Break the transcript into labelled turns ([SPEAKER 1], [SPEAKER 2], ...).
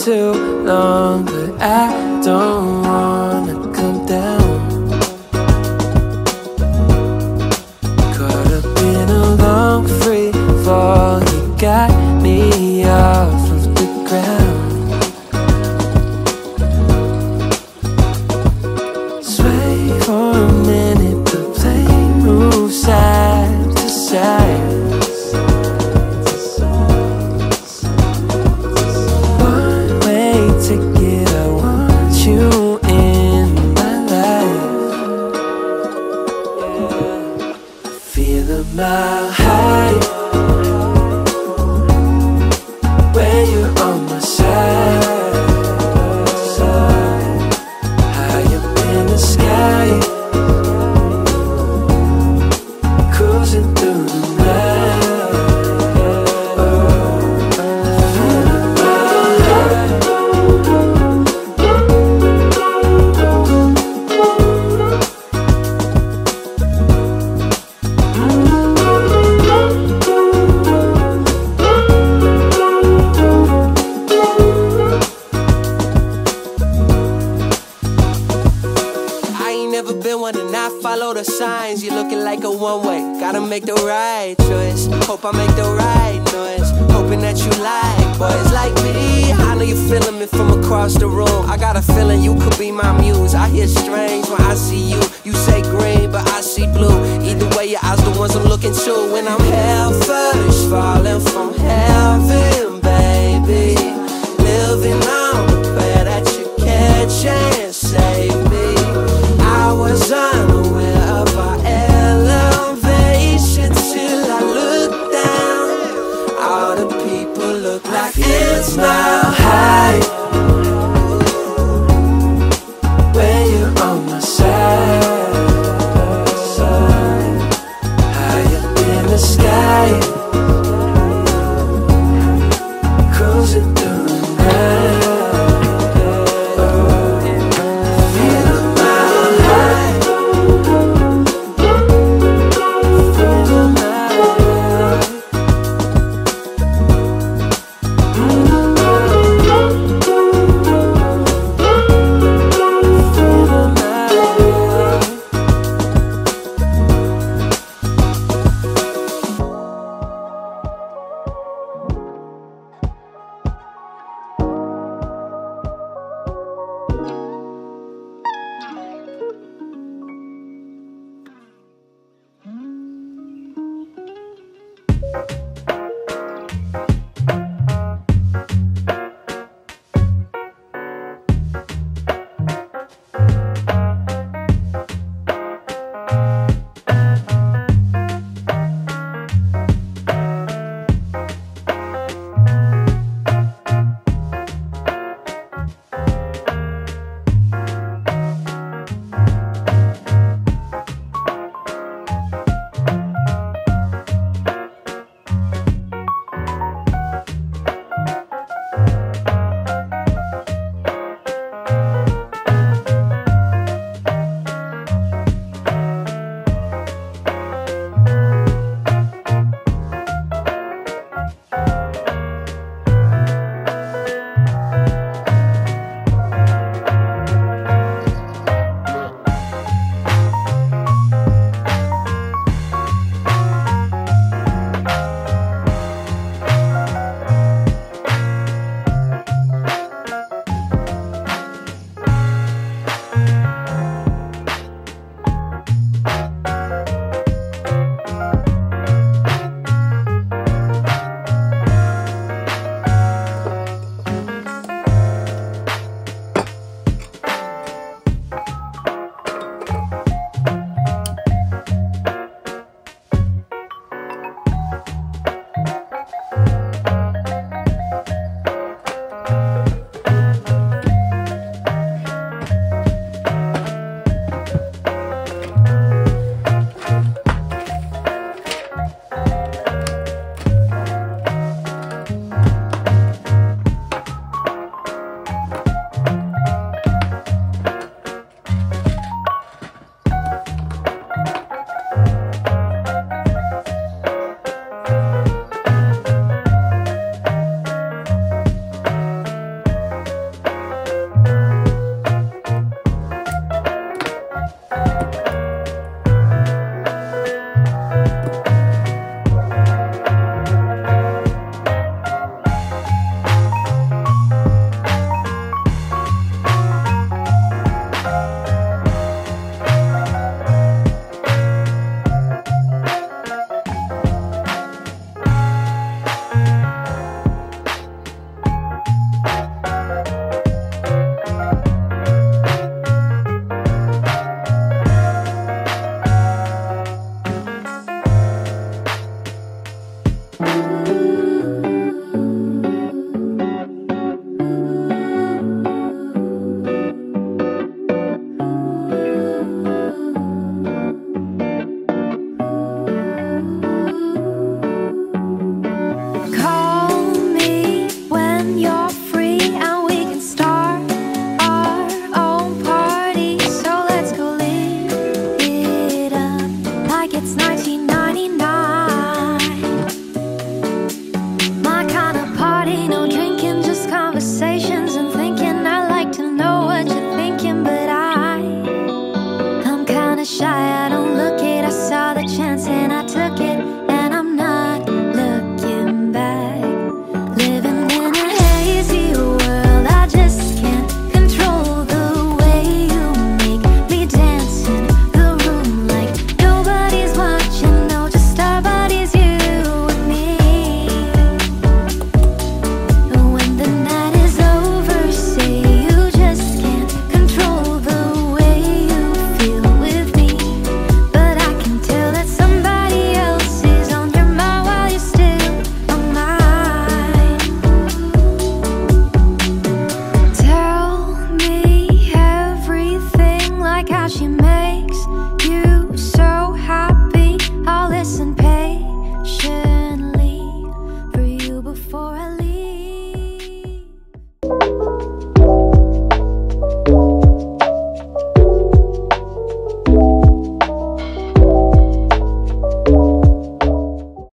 [SPEAKER 1] too long, but I don't wanna come down. Caught up in a long free fall, you got me off of the ground. Sway for a minute, the plane moves side to side. Mile high when you're on my side, high up in the sky, cruising through the night. Follow the signs, you're looking like a one-way. Gotta make the right choice, hope I make the right noise. Hoping that you like boys like me. I know you're feeling me from across the room. I got a feeling you could be my muse. I hear strange when I see you. You say green, but I see blue. Either way, your eyes the ones I'm looking to. When I'm hell first, falling from heaven, baby. Living on the prayer that you catch and save me. I was unaware of our elevation till I looked down. All the people look like it's mile high